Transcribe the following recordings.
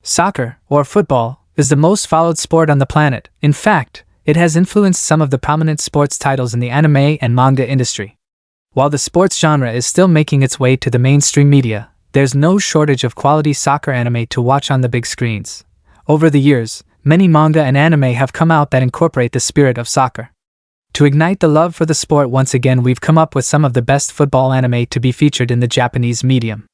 Soccer, or football, is the most followed sport on the planet. In fact, it has influenced some of the prominent sports titles in the anime and manga industry. While the sports genre is still making its way to the mainstream media, there's no shortage of quality soccer anime to watch on the big screens. Over the years, many manga and anime have come out that incorporate the spirit of soccer. To ignite the love for the sport once again, we've come up with some of the best football anime to be featured in the Japanese medium.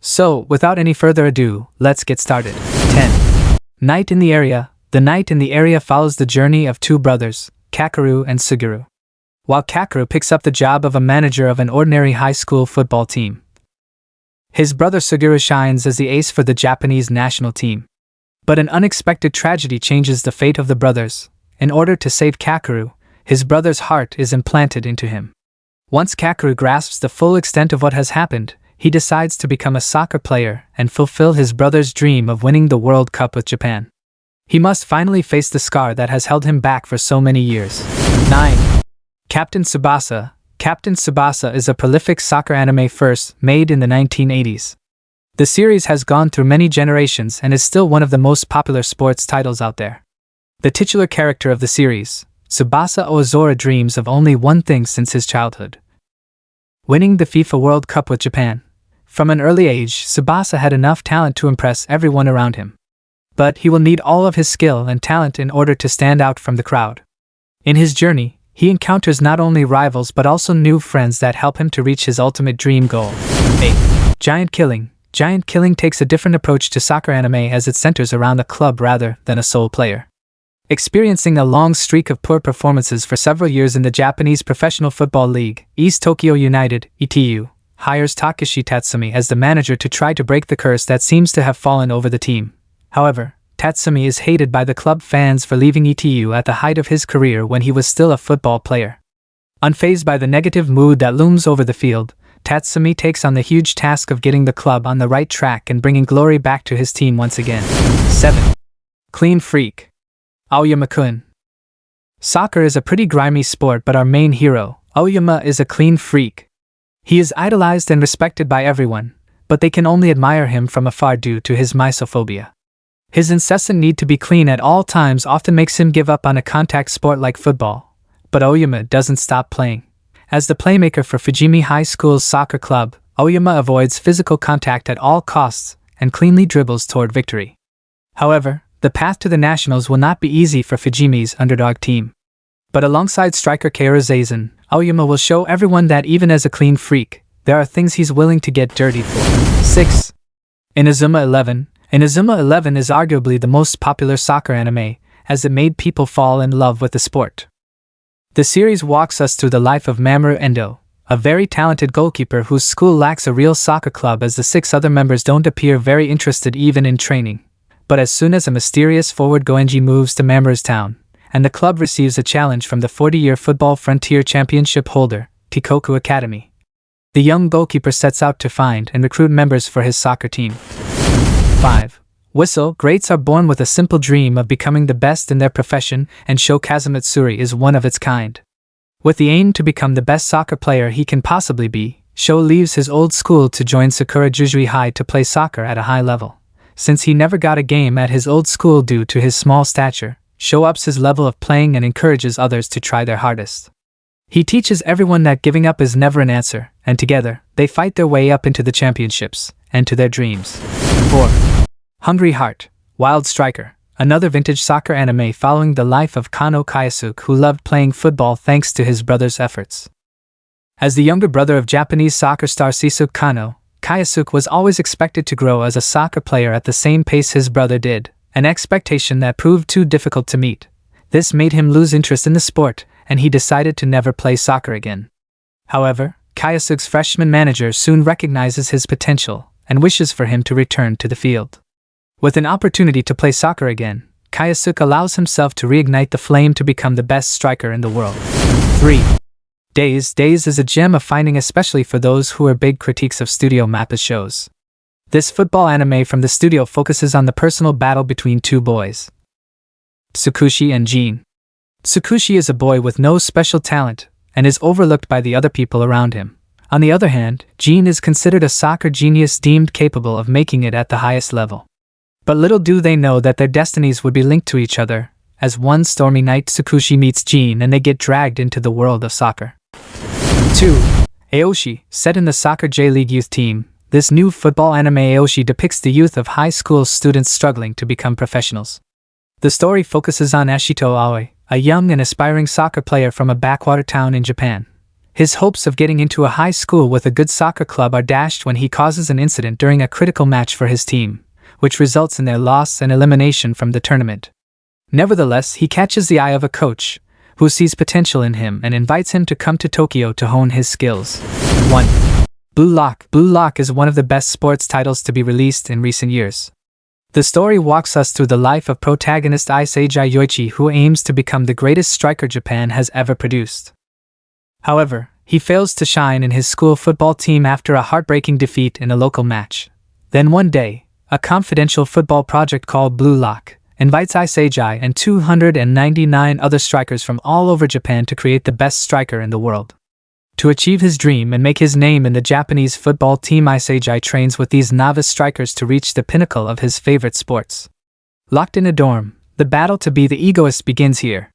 So, without any further ado, let's get started. 10. Night in the Area. The Night in the Area follows the journey of two brothers, Kakeru and Suguru. While Kakeru picks up the job of a manager of an ordinary high school football team, his brother Suguru shines as the ace for the Japanese national team. But an unexpected tragedy changes the fate of the brothers. In order to save Kakeru, his brother's heart is implanted into him. Once Kakeru grasps the full extent of what has happened, he decides to become a soccer player and fulfill his brother's dream of winning the World Cup with Japan. He must finally face the scar that has held him back for so many years. 9. Captain Tsubasa. Captain Tsubasa is a prolific soccer anime first made in the 1980s. The series has gone through many generations and is still one of the most popular sports titles out there. The titular character of the series, Tsubasa Ozora, dreams of only one thing since his childhood: winning the FIFA World Cup with Japan. From an early age, Tsubasa had enough talent to impress everyone around him. But he will need all of his skill and talent in order to stand out from the crowd. In his journey, he encounters not only rivals but also new friends that help him to reach his ultimate dream goal. 8. Giant Killing. Giant Killing takes a different approach to soccer anime as it centers around a club rather than a sole player. Experiencing a long streak of poor performances for several years in the Japanese Professional Football League, East Tokyo United (ETU) hires Takeshi Tatsumi as the manager to try to break the curse that seems to have fallen over the team. However, Tatsumi is hated by the club fans for leaving ETU at the height of his career when he was still a football player. Unfazed by the negative mood that looms over the field, Tatsumi takes on the huge task of getting the club on the right track and bringing glory back to his team once again. 7. Clean Freak. Aoyama-kun. Soccer is a pretty grimy sport, but our main hero, Aoyama, is a clean freak. He is idolized and respected by everyone, but they can only admire him from afar due to his misophobia. His incessant need to be clean at all times often makes him give up on a contact sport like football. But Aoyama doesn't stop playing. As the playmaker for Fujimi High School's soccer club, Aoyama avoids physical contact at all costs and cleanly dribbles toward victory. However, the path to the nationals will not be easy for Fujimi's underdog team. But alongside striker Keira Zazen, Aoyama will show everyone that even as a clean freak, there are things he's willing to get dirty for. 6. Inazuma 11. Inazuma 11 is arguably the most popular soccer anime, as it made people fall in love with the sport. The series walks us through the life of Mamoru Endo, a very talented goalkeeper whose school lacks a real soccer club as the 6 other members don't appear very interested even in training. But as soon as a mysterious forward Goenji moves to Mamoru's town, and the club receives a challenge from the 40-year Football Frontier Championship holder, Tikoku Academy, the young goalkeeper sets out to find and recruit members for his soccer team. 5. Whistle. Greats are born with a simple dream of becoming the best in their profession, and Sho Kazumitsuri is one of its kind. With the aim to become the best soccer player he can possibly be, Sho leaves his old school to join Sakura Jujui High to play soccer at a high level. Since he never got a game at his old school due to his small stature, Sho ups his level of playing and encourages others to try their hardest. He teaches everyone that giving up is never an answer, and together, they fight their way up into the championships, and to their dreams. 4. Hungry Heart. Wild Striker. Another vintage soccer anime following the life of Kano Kayasuke, who loved playing football thanks to his brother's efforts. As the younger brother of Japanese soccer star Sisuke Kano, Kayasuke was always expected to grow as a soccer player at the same pace his brother did, an expectation that proved too difficult to meet. This made him lose interest in the sport, and he decided to never play soccer again. However, Kayasuke's freshman manager soon recognizes his potential and wishes for him to return to the field. With an opportunity to play soccer again, Kayasuke allows himself to reignite the flame to become the best striker in the world. 3. Days. Days is a gem of finding, especially for those who are big critiques of Studio Mappa's shows. This football anime from the studio focuses on the personal battle between two boys, Tsukushi and Jin. Tsukushi is a boy with no special talent and is overlooked by the other people around him. On the other hand, Jin is considered a soccer genius deemed capable of making it at the highest level. But little do they know that their destinies would be linked to each other, as one stormy night Tsukushi meets Jean and they get dragged into the world of soccer. 2. Aoshi, set in the soccer J-League youth team. This new football anime Aoshi depicts the youth of high school students struggling to become professionals. The story focuses on Ashito Aoi, a young and aspiring soccer player from a backwater town in Japan. His hopes of getting into a high school with a good soccer club are dashed when he causes an incident during a critical match for his team, which results in their loss and elimination from the tournament. Nevertheless, he catches the eye of a coach, who sees potential in him and invites him to come to Tokyo to hone his skills. 1. Bulac. Bulac is one of the best sports titles to be released in recent years. The story walks us through the life of protagonist Issei Yoichi, who aims to become the greatest striker Japan has ever produced. However, he fails to shine in his school football team after a heartbreaking defeat in a local match. Then one day, a confidential football project called Bulac invites Issei and 299 other strikers from all over Japan to create the best striker in the world. To achieve his dream and make his name in the Japanese football team, Issei trains with these novice strikers to reach the pinnacle of his favorite sports. Locked in a dorm, the battle to be the egoist begins here.